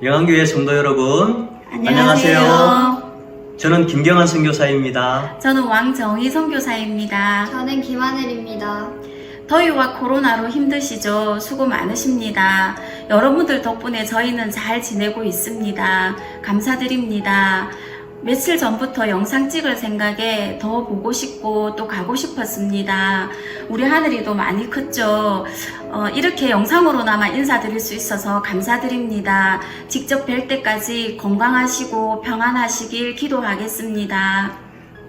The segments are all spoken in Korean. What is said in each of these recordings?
영안교회 성도 여러분, 안녕하세요. 저는 김경환 선교사입니다. 저는 왕정희 선교사입니다. 저는 김하늘입니다. 더위와 코로나로 힘드시죠? 수고 많으십니다. 여러분들 덕분에 저희는 잘 지내고 있습니다. 감사드립니다. 며칠 전부터 영상 찍을 생각에 더 보고 싶고 또 가고 싶었습니다. 우리 하늘이도 많이 컸죠. 이렇게 영상으로나마 인사드릴 수 있어서 감사드립니다. 직접 뵐 때까지 건강하시고 평안하시길 기도하겠습니다.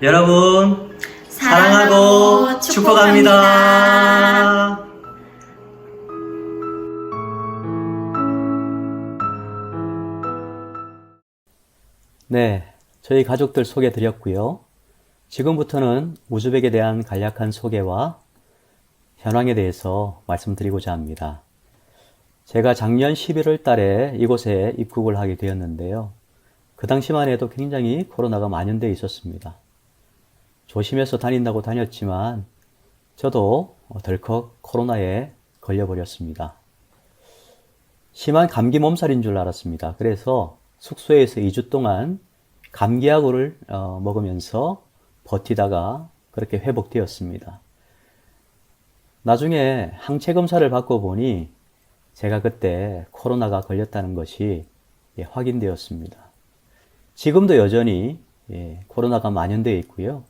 여러분, 사랑하고 축복합니다. 네, 저희 가족들 소개 드렸고요. 지금부터는 우즈벡에 대한 간략한 소개와 현황에 대해서 말씀드리고자 합니다. 제가 작년 11월 달에 이곳에 입국을 하게 되었는데요. 그 당시만 해도 굉장히 코로나가 만연되어 있었습니다. 조심해서 다닌다고 다녔지만 저도 덜컥 코로나에 걸려버렸습니다. 심한 감기 몸살인 줄 알았습니다. 그래서 숙소에서 2주 동안 감기약을 먹으면서 버티다가 그렇게 회복되었습니다. 나중에 항체 검사를 받고 보니 제가 그때 코로나가 걸렸다는 것이 확인되었습니다. 지금도 여전히 코로나가 만연되어 있고요.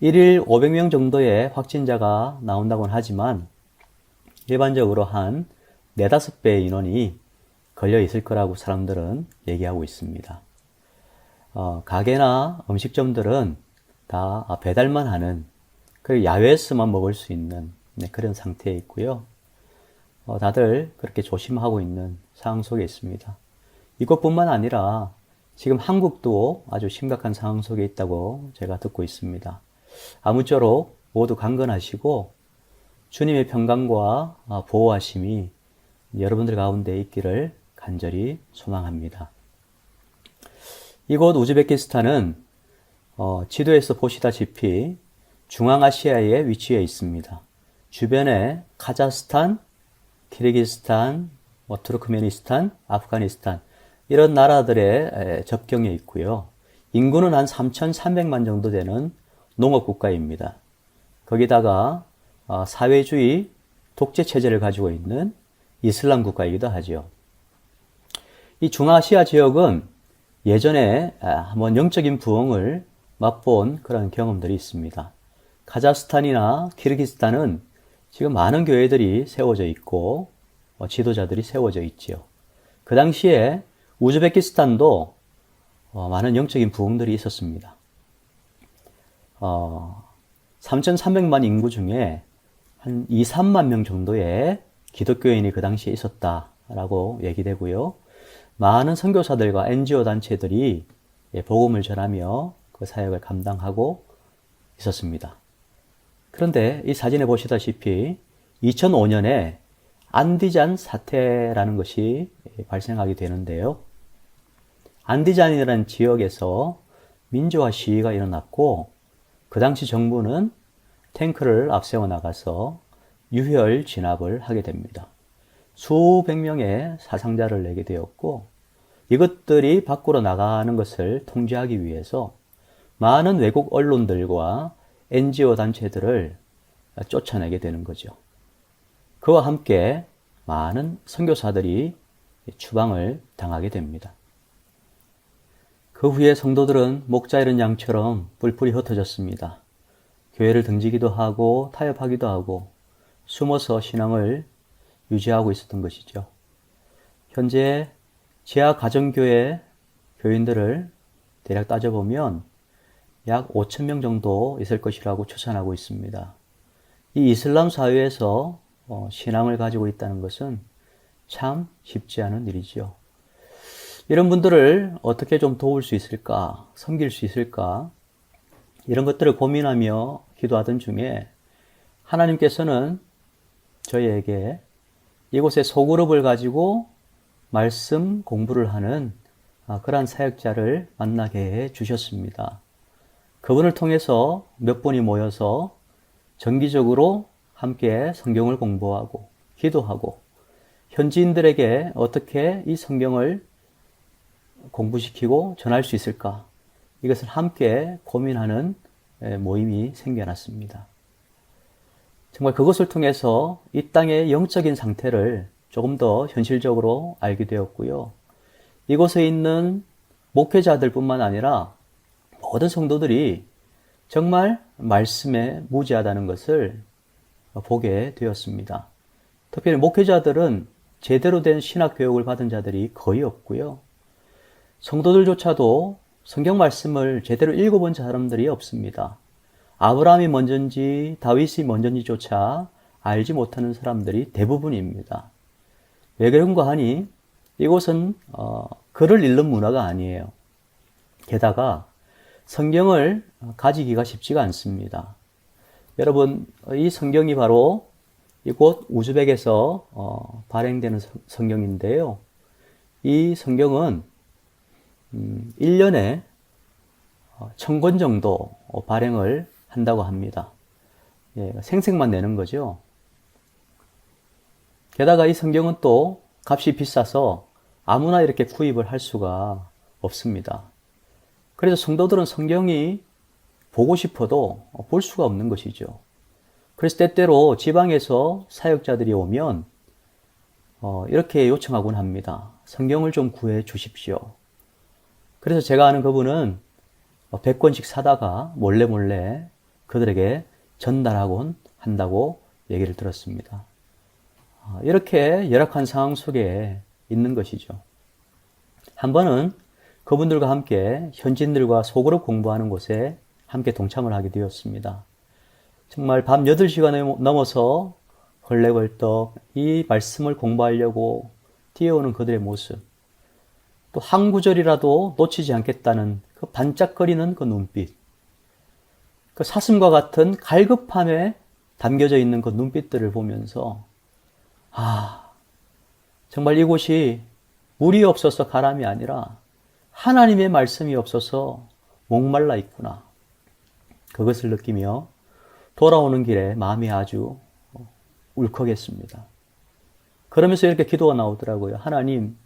1일 500명 정도의 확진자가 나온다고는 하지만 일반적으로 한 4-5배의 인원이 걸려 있을 거라고 사람들은 얘기하고 있습니다. 가게나 음식점들은 다 배달만 하는, 그리고 야외에서만 먹을 수 있는 그런 상태에 있고요. 다들 그렇게 조심하고 있는 상황 속에 있습니다. 이것뿐만 아니라 지금 한국도 아주 심각한 상황 속에 있다고 제가 듣고 있습니다. 아무쪼록 모두 강건하시고 주님의 평강과 보호하심이 여러분들 가운데 있기를 간절히 소망합니다. 이곳 우즈베키스탄은 지도에서 보시다시피 중앙아시아에 위치해 있습니다. 주변에 카자흐스탄, 키르기스탄, 투르크메니스탄, 아프가니스탄 이런 나라들의 접경에 있고요. 인구는 한 3,300만 정도 되는 농업국가입니다. 거기다가 사회주의 독재 체제를 가지고 있는 이슬람 국가이기도 하죠. 이 중앙아시아 지역은 예전에 한번 영적인 부흥을 맛본 그런 경험들이 있습니다. 카자흐스탄이나 키르기스탄은 지금 많은 교회들이 세워져 있고 지도자들이 세워져 있지요. 그 당시에 우즈베키스탄도 많은 영적인 부흥들이 있었습니다. 3,300만 인구 중에 한 2-3만 명 정도의 기독교인이 그 당시에 있었다라고 얘기되고요. 많은 선교사들과 NGO 단체들이 복음을 전하며 그 사역을 감당하고 있었습니다. 그런데 이 사진에 보시다시피 2005년에 안디잔 사태라는 것이 발생하게 되는데요. 안디잔이라는 지역에서 민주화 시위가 일어났고 그 당시 정부는 탱크를 앞세워 나가서 유혈 진압을 하게 됩니다. 수백 명의 사상자를 내게 되었고 이것들이 밖으로 나가는 것을 통제하기 위해서 많은 외국 언론들과 NGO 단체들을 쫓아내게 되는 거죠. 그와 함께 많은 선교사들이 추방을 당하게 됩니다. 그 후에 성도들은 목자 잃은 양처럼 뿔뿔이 흩어졌습니다. 교회를 등지기도 하고 타협하기도 하고 숨어서 신앙을 유지하고 있었던 것이죠. 현재 지하 가정교회 교인들을 대략 따져보면 약 5,000명 정도 있을 것이라고 추산하고 있습니다. 이 이슬람 사회에서 신앙을 가지고 있다는 것은 참 쉽지 않은 일이죠. 이런 분들을 어떻게 좀 도울 수 있을까, 섬길 수 있을까, 이런 것들을 고민하며 기도하던 중에 하나님께서는 저희에게 이곳에 소그룹을 가지고 말씀 공부를 하는 그러한 사역자를 만나게 해 주셨습니다. 그분을 통해서 몇 분이 모여서 정기적으로 함께 성경을 공부하고 기도하고 현지인들에게 어떻게 이 성경을 공부시키고 전할 수 있을까? 이것을 함께 고민하는 모임이 생겨났습니다. 정말 그것을 통해서 이 땅의 영적인 상태를 조금 더 현실적으로 알게 되었고요. 이곳에 있는 목회자들뿐만 아니라 모든 성도들이 정말 말씀에 무지하다는 것을 보게 되었습니다. 특별히 목회자들은 제대로 된 신학 교육을 받은 자들이 거의 없고요. 성도들조차도 성경 말씀을 제대로 읽어본 사람들이 없습니다. 아브라함이 먼저인지 다윗이 먼저인지조차 알지 못하는 사람들이 대부분입니다. 왜 그런가 하니 이곳은 글을 읽는 문화가 아니에요. 게다가 성경을 가지기가 쉽지가 않습니다. 여러분, 이 성경이 바로 이곳 우즈벡에서 발행되는 성경인데요. 이 성경은 1년에 1000권 정도 발행을 한다고 합니다. 예, 생색만 내는 거죠. 게다가 이 성경은 또 값이 비싸서 아무나 이렇게 구입을 할 수가 없습니다. 그래서 성도들은 성경이 보고 싶어도 볼 수가 없는 것이죠. 그래서 때때로 지방에서 사역자들이 오면 이렇게 요청하곤 합니다. 성경을 좀 구해 주십시오. 그래서 제가 아는 그분은 100권씩 사다가 몰래 그들에게 전달하곤 한다고 얘기를 들었습니다. 이렇게 열악한 상황 속에 있는 것이죠. 한 번은 그분들과 함께 현지인들과 소그룹 공부하는 곳에 함께 동참을 하게 되었습니다. 정말 밤 8시가 넘어서 걸레벌떡 이 말씀을 공부하려고 뛰어오는 그들의 모습, 또 한 구절이라도 놓치지 않겠다는 그 반짝거리는 그 눈빛, 그 사슴과 같은 갈급함에 담겨져 있는 그 눈빛들을 보면서 정말 이곳이 물이 없어서 가람이 아니라 하나님의 말씀이 없어서 목말라 있구나. 그것을 느끼며 돌아오는 길에 마음이 아주 울컥했습니다. 그러면서 이렇게 기도가 나오더라고요. 하나님,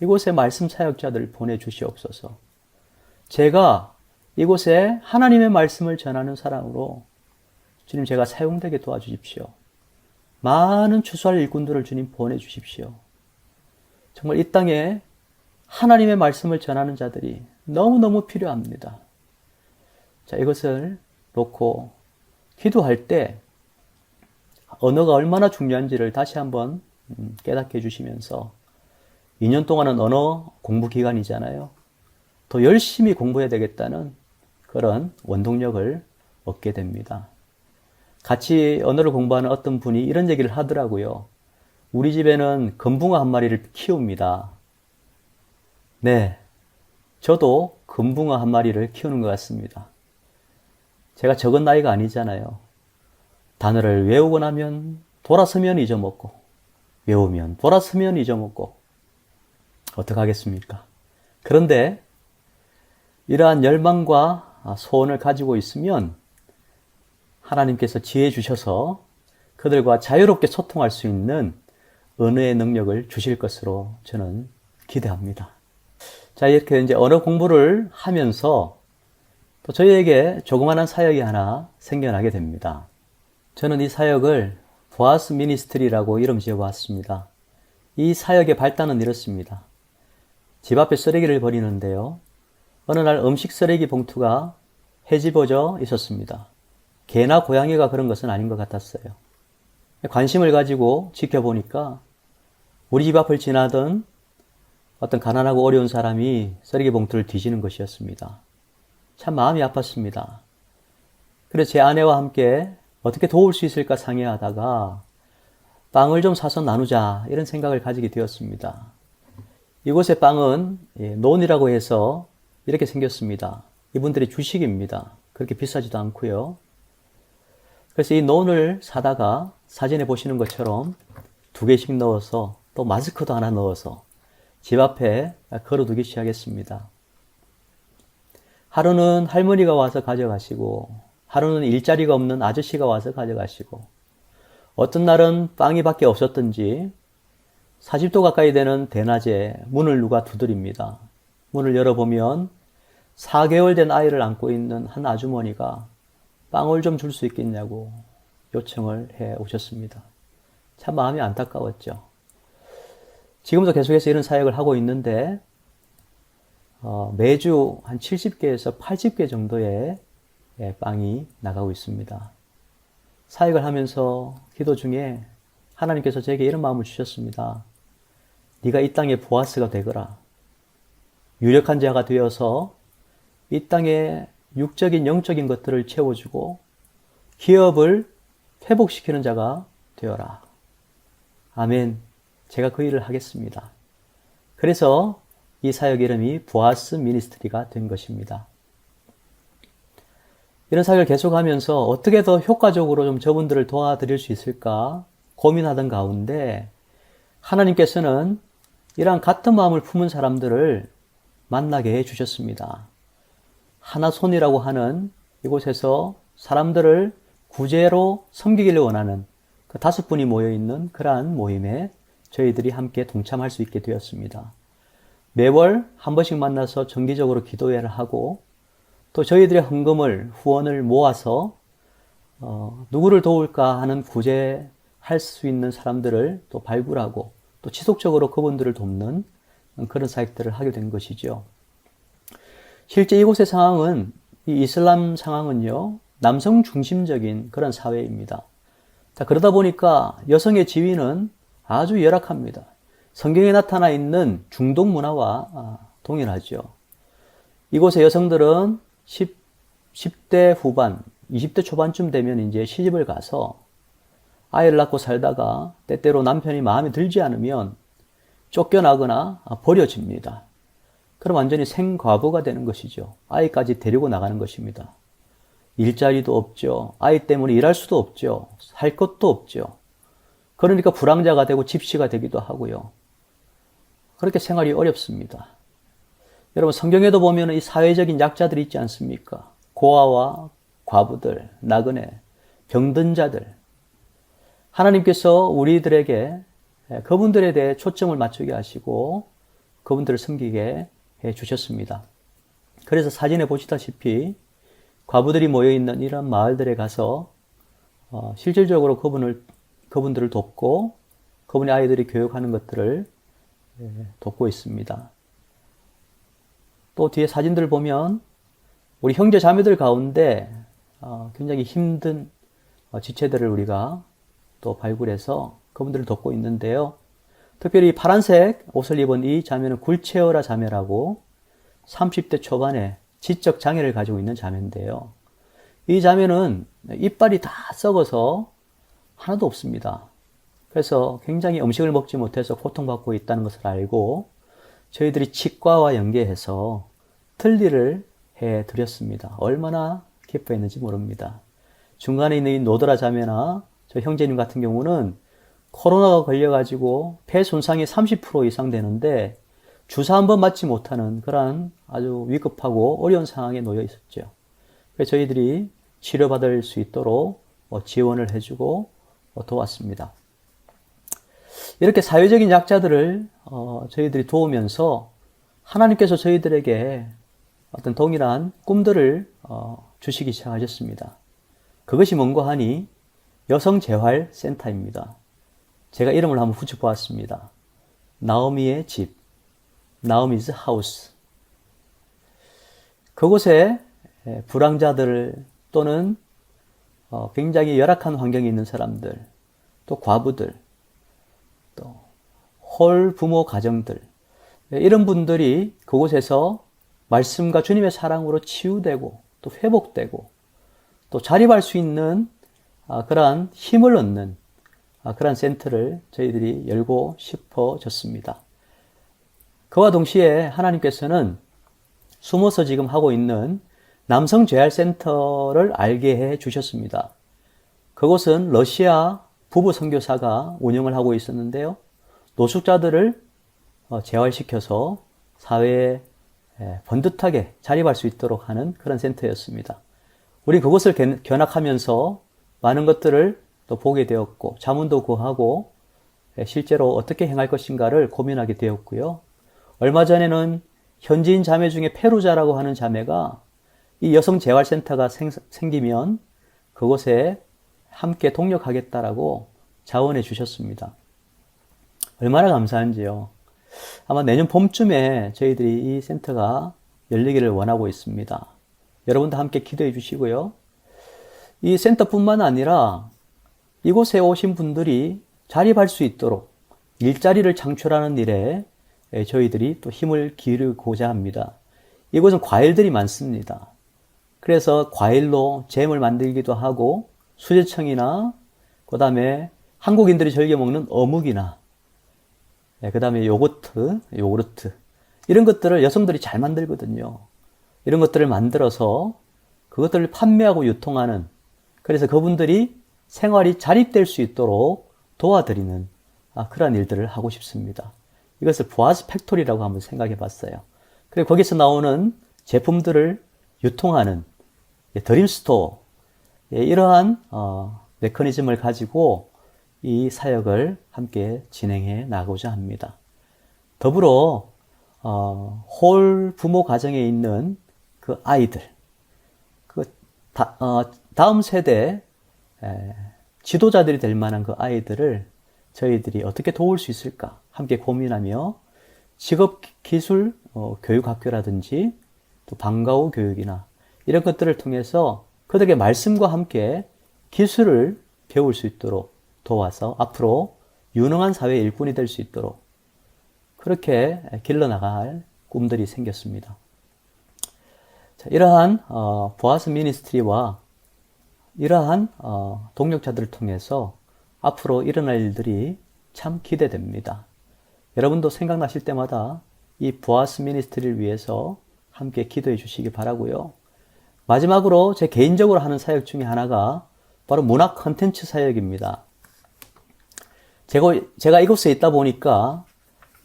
이곳에 말씀 사역자들을 보내주시옵소서. 제가 이곳에 하나님의 말씀을 전하는 사람으로 주님 제가 사용되게 도와주십시오. 많은 추수할 일꾼들을 주님 보내주십시오. 정말 이 땅에 하나님의 말씀을 전하는 자들이 너무너무 필요합니다. 자, 이것을 놓고 기도할 때 언어가 얼마나 중요한지를 다시 한번 깨닫게 해주시면서 2년 동안은 언어 공부 기간이잖아요. 더 열심히 공부해야 되겠다는 그런 원동력을 얻게 됩니다. 같이 언어를 공부하는 어떤 분이 이런 얘기를 하더라고요. 우리 집에는 금붕어 한 마리를 키웁니다. 네, 저도 금붕어 한 마리를 키우는 것 같습니다. 제가 적은 나이가 아니잖아요. 단어를 외우고 나면 돌아서면 잊어먹고, 외우면 돌아서면 잊어먹고, 어떡하겠습니까? 그런데 이러한 열망과 소원을 가지고 있으면 하나님께서 지혜 주셔서 그들과 자유롭게 소통할 수 있는 언어의 능력을 주실 것으로 저는 기대합니다. 자, 이렇게 이제 언어 공부를 하면서 또 저희에게 조그마한 사역이 하나 생겨나게 됩니다. 저는 이 사역을 보아스 미니스트리라고 이름 지어봤습니다. 이 사역의 발단은 이렇습니다. 집 앞에 쓰레기를 버리는데요. 어느 날 음식 쓰레기 봉투가 헤집어져 있었습니다. 개나 고양이가 그런 것은 아닌 것 같았어요. 관심을 가지고 지켜보니까 우리 집 앞을 지나던 어떤 가난하고 어려운 사람이 쓰레기 봉투를 뒤지는 것이었습니다. 참 마음이 아팠습니다. 그래서 제 아내와 함께 어떻게 도울 수 있을까 상의하다가 빵을 좀 사서 나누자 이런 생각을 가지게 되었습니다. 이곳의 빵은 논이라고 해서 이렇게 생겼습니다. 이분들의 주식입니다. 그렇게 비싸지도 않고요. 그래서 이 논을 사다가 사진에 보시는 것처럼 2개씩 넣어서 또 마스크도 하나 넣어서 집 앞에 걸어두기 시작했습니다. 하루는 할머니가 와서 가져가시고 하루는 일자리가 없는 아저씨가 와서 가져가시고 어떤 날은 빵이 밖에 없었던지 40도 가까이 되는 대낮에 문을 누가 두드립니다. 문을 열어보면 4개월 된 아이를 안고 있는 한 아주머니가 빵을 좀 줄 수 있겠냐고 요청을 해 오셨습니다. 참 마음이 안타까웠죠. 지금도 계속해서 이런 사역을 하고 있는데 매주 한 70개에서 80개 정도의 빵이 나가고 있습니다. 사역을 하면서 기도 중에 하나님께서 제게 이런 마음을 주셨습니다. 네가 이 땅의 보아스가 되거라. 유력한 자가 되어서 이 땅의 육적인 영적인 것들을 채워주고 기업을 회복시키는 자가 되어라. 아멘. 제가 그 일을 하겠습니다. 그래서 이 사역 이름이 보아스 미니스트리가 된 것입니다. 이런 사역을 계속하면서 어떻게 더 효과적으로 좀 저분들을 도와드릴 수 있을까 고민하던 가운데 하나님께서는 이러한 같은 마음을 품은 사람들을 만나게 해주셨습니다. 하나손이라고 하는 이곳에서 사람들을 구제로 섬기기를 원하는 그 5분이 모여있는 그러한 모임에 저희들이 함께 동참할 수 있게 되었습니다. 매월 한 번씩 만나서 정기적으로 기도회를 하고 또 저희들의 헌금을 후원을 모아서 누구를 도울까 하는 구제할 수 있는 사람들을 또 발굴하고 또 지속적으로 그분들을 돕는 그런 사역들을 하게 된 것이죠. 실제 이곳의 상황은 이 이슬람 상황은요 남성 중심적인 그런 사회입니다. 자, 그러다 보니까 여성의 지위는 아주 열악합니다. 성경에 나타나 있는 중동 문화와 동일하죠. 이곳의 여성들은 10대 후반, 20대 초반쯤 되면 이제 시집을 가서 아이를 낳고 살다가 때때로 남편이 마음에 들지 않으면 쫓겨나거나 버려집니다. 그럼 완전히 생과부가 되는 것이죠. 아이까지 데리고 나가는 것입니다. 일자리도 없죠. 아이 때문에 일할 수도 없죠. 살 것도 없죠. 그러니까 불황자가 되고 집시가 되기도 하고요. 그렇게 생활이 어렵습니다. 여러분 성경에도 보면 이 사회적인 약자들이 있지 않습니까? 고아와 과부들, 나그네, 병든 자들. 하나님께서 우리들에게 그분들에 대해 초점을 맞추게 하시고 그분들을 섬기게 해 주셨습니다. 그래서 사진에 보시다시피 과부들이 모여있는 이런 마을들에 가서 실질적으로 그분들을 돕고 그분의 아이들이 교육하는 것들을 돕고 있습니다. 또 뒤에 사진들 보면 우리 형제 자매들 가운데 굉장히 힘든 지체들을 우리가 또 발굴해서 그분들을 돕고 있는데요. 특별히 파란색 옷을 입은 이 자매는 굴체어라 자매라고 30대 초반에 지적 장애를 가지고 있는 자매인데요. 이 자매는 이빨이 다 썩어서 하나도 없습니다. 그래서 굉장히 음식을 먹지 못해서 고통받고 있다는 것을 알고 저희들이 치과와 연계해서 틀니를 해드렸습니다. 얼마나 기뻐했는지 모릅니다. 중간에 있는 이 노드라 자매나 저 형제님 같은 경우는 코로나가 걸려가지고 폐 손상이 30% 이상 되는데 주사 한 번 맞지 못하는 그런 아주 위급하고 어려운 상황에 놓여 있었죠. 그래서 저희들이 치료받을 수 있도록 지원을 해주고 도왔습니다. 이렇게 사회적인 약자들을 저희들이 도우면서 하나님께서 저희들에게 어떤 동일한 꿈들을 주시기 시작하셨습니다. 그것이 뭔가 하니 여성재활센터입니다. 제가 이름을 한번 붙여보았습니다. 나오미의 집, 나오미's house. 그곳에 불황자들 또는 굉장히 열악한 환경에 있는 사람들, 또 과부들, 또 홀부모 가정들, 이런 분들이 그곳에서 말씀과 주님의 사랑으로 치유되고 또 회복되고 또 자립할 수 있는 그러한 힘을 얻는 그러한 센터를 저희들이 열고 싶어졌습니다. 그와 동시에 하나님께서는 숨어서 지금 하고 있는 남성재활센터를 알게 해 주셨습니다. 그곳은 러시아 부부 선교사가 운영을 하고 있었는데요. 노숙자들을 재활시켜서 사회에 번듯하게 자립할 수 있도록 하는 그런 센터였습니다. 우리 그곳을 견학하면서 많은 것들을 또 보게 되었고 자문도 구하고 실제로 어떻게 행할 것인가를 고민하게 되었고요. 얼마 전에는 현지인 자매 중에 페루자라고 하는 자매가 이 여성 재활센터가 생기면 그곳에 함께 동력하겠다라고 자원해 주셨습니다. 얼마나 감사한지요. 아마 내년 봄쯤에 저희들이 이 센터가 열리기를 원하고 있습니다. 여러분도 함께 기도해 주시고요. 이 센터뿐만 아니라 이곳에 오신 분들이 자립할 수 있도록 일자리를 창출하는 일에 저희들이 또 힘을 기르고자 합니다. 이곳은 과일들이 많습니다. 그래서 과일로 잼을 만들기도 하고 수제청이나 그 다음에 한국인들이 즐겨 먹는 어묵이나 그 다음에 요구르트 이런 것들을 여성들이 잘 만들거든요. 이런 것들을 만들어서 그것들을 판매하고 유통하는, 그래서 그분들이 생활이 자립될 수 있도록 도와드리는 그런 일들을 하고 싶습니다. 이것을 보아스 팩토리라고 한번 생각해 봤어요. 그리고 거기서 나오는 제품들을 유통하는 드림스토어, 이러한 메커니즘을 가지고 이 사역을 함께 진행해 나가고자 합니다. 더불어 홀 부모 가정에 있는 그 아이들, 다음 세대 지도자들이 될 만한 그 아이들을 저희들이 어떻게 도울 수 있을까 함께 고민하며 직업기술 교육학교라든지 또 방과 후 교육이나 이런 것들을 통해서 그들에게 말씀과 함께 기술을 배울 수 있도록 도와서 앞으로 유능한 사회 일꾼이 될 수 있도록 그렇게 길러나갈 꿈들이 생겼습니다. 자, 이러한 보아스 미니스트리와 이러한 동력자들을 통해서 앞으로 일어날 일들이 참 기대됩니다. 여러분도 생각나실 때마다 이 보아스 미니스트리를 위해서 함께 기도해 주시기 바라고요. 마지막으로 제 개인적으로 하는 사역 중에 하나가 바로 문화 콘텐츠 사역입니다. 제가 이곳에 있다 보니까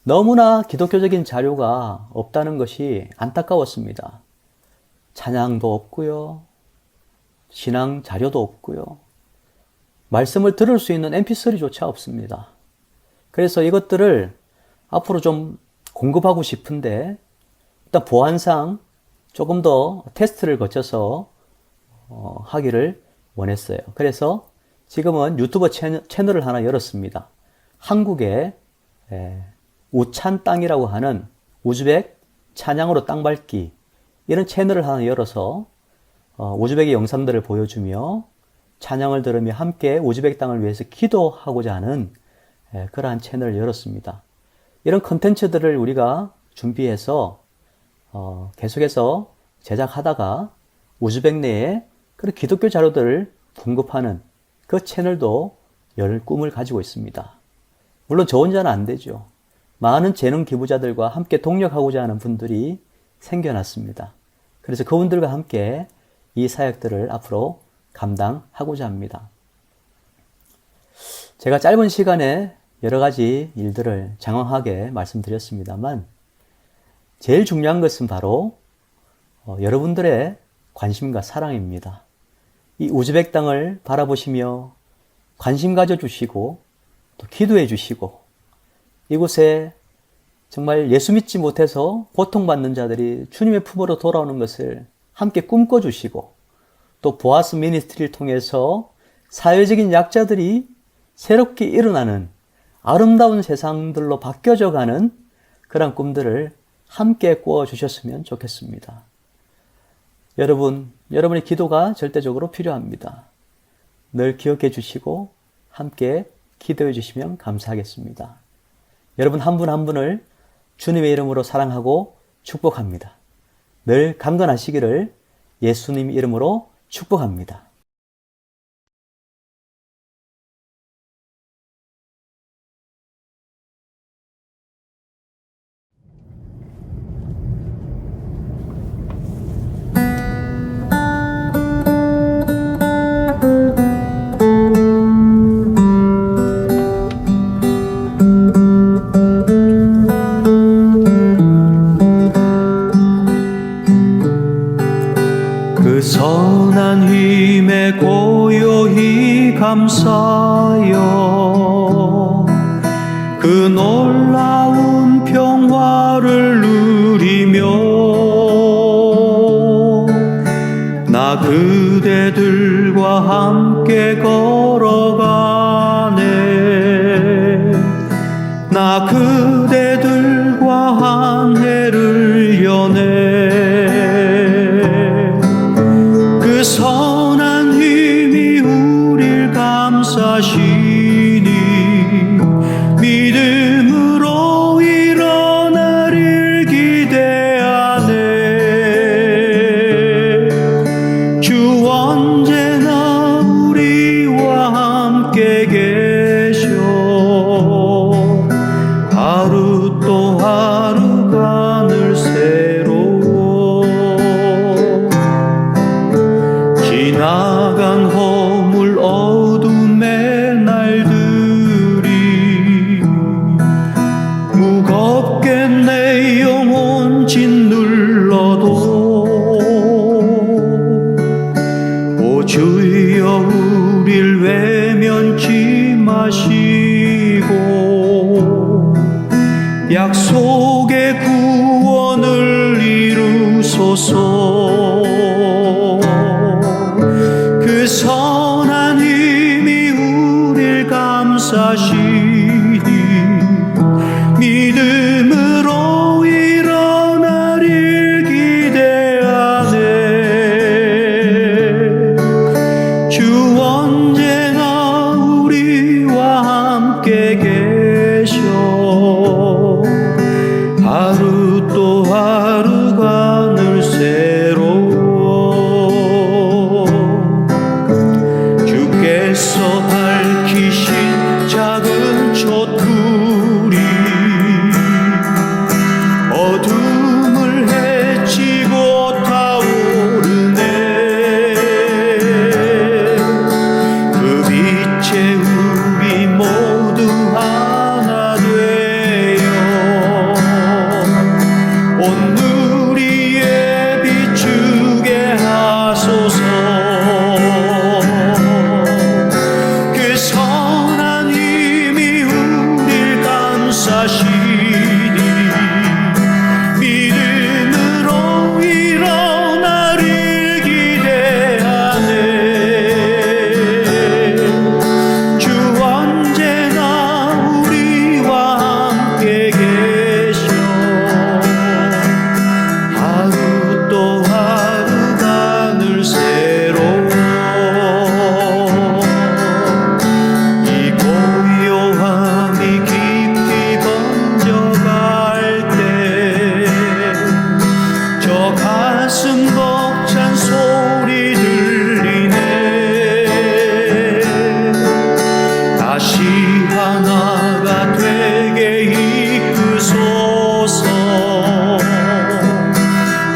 너무나 기독교적인 자료가 없다는 것이 안타까웠습니다. 찬양도 없고요. 신앙 자료도 없고요. 말씀을 들을 수 있는 mp3조차 없습니다. 그래서 이것들을 앞으로 좀 공급하고 싶은데 일단 보안상 조금 더 테스트를 거쳐서 하기를 원했어요. 그래서 지금은 유튜버 채널을 하나 열었습니다. 한국의 우찬 땅이라고 하는 우즈벡 찬양으로 땅 밟기, 이런 채널을 하나 열어서 우즈벡의 영상들을 보여주며 찬양을 들으며 함께 우즈벡 땅을 위해서 기도하고자 하는 그러한 채널을 열었습니다. 이런 컨텐츠들을 우리가 준비해서 계속해서 제작하다가 우즈벡 내에 그런 기독교 자료들을 공급하는 그 채널도 열 꿈을 가지고 있습니다. 물론 저 혼자는 안 되죠. 많은 재능 기부자들과 함께 동력하고자 하는 분들이 생겨났습니다. 그래서 그분들과 함께 이 사역들을 앞으로 감당하고자 합니다. 제가 짧은 시간에 여러 가지 일들을 장황하게 말씀드렸습니다만 제일 중요한 것은 바로 여러분들의 관심과 사랑입니다. 이 우즈벡 땅을 바라보시며 관심 가져주시고 또 기도해 주시고 이곳에 정말 예수 믿지 못해서 고통받는 자들이 주님의 품으로 돌아오는 것을 함께 꿈꿔주시고 또 보아스 미니스트리를 통해서 사회적인 약자들이 새롭게 일어나는 아름다운 세상들로 바뀌어져 가는 그런 꿈들을 함께 꾸어주셨으면 좋겠습니다. 여러분의 기도가 절대적으로 필요합니다. 늘 기억해 주시고 함께 기도해 주시면 감사하겠습니다. 여러분 한 분 한 분을 주님의 이름으로 사랑하고 축복합니다. 늘 강건하시기를 예수님 이름으로 축복합니다. 그 선한 힘에 고요히 감사하여 그 놀라운 놀라운 평화를 누리며 나 그대들과 함께 걸어가네. 나 그대들과 한 해를 여네. 그 선한 힘이 우릴 감싸시니 믿음으로 일어나릴 기대하네. 주 언제나 우리와 함께 계셔. 하루 또 하루가 늘 새로워. 지나간 허물 어둠의 날들이 무겁게 내 영혼 짓눌러도 오 주여 우릴 외면치 마시고 약속의 구원을 이루소서. 그 선한 힘이 우릴 감싸시니 믿음으로 일어나릴 기대하네. 주 언제나 우리와 함께 계셔. 하루 또 하루가 늘 새로워. 주께서 밝히신 작은 촛불이 어둠을 헤치고 타오르네. 그 빛에 우리 모두 하나 되어 온 누리에 비추게 하소서. 그 선한 힘이 우릴 감싸시니 믿음으로 일어나릴 기대하네. 주 언제나 우리와 함께 계셔. 하루 또 하루가 늘 새로워. 이 고요함이 깊이 번져갈 때 저 가슴 벅찬 소리 들리네. 다시 하나가 되게 이끄소서.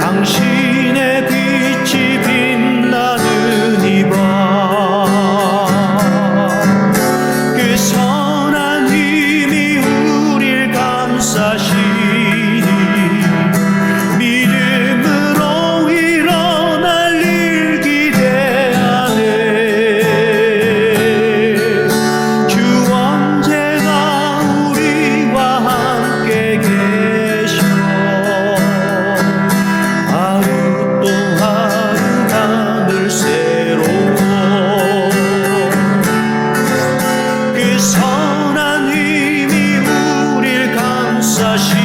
당신의 빛이 빛나는 이 밤 그 선한 힘이 우릴 감싸시니 믿음으로 일어날 일 기대하네. 주 언제나 우리와 함께 계셔. 하루 또 하루가 늘 새로워. 그 선한 힘이 우릴 감싸시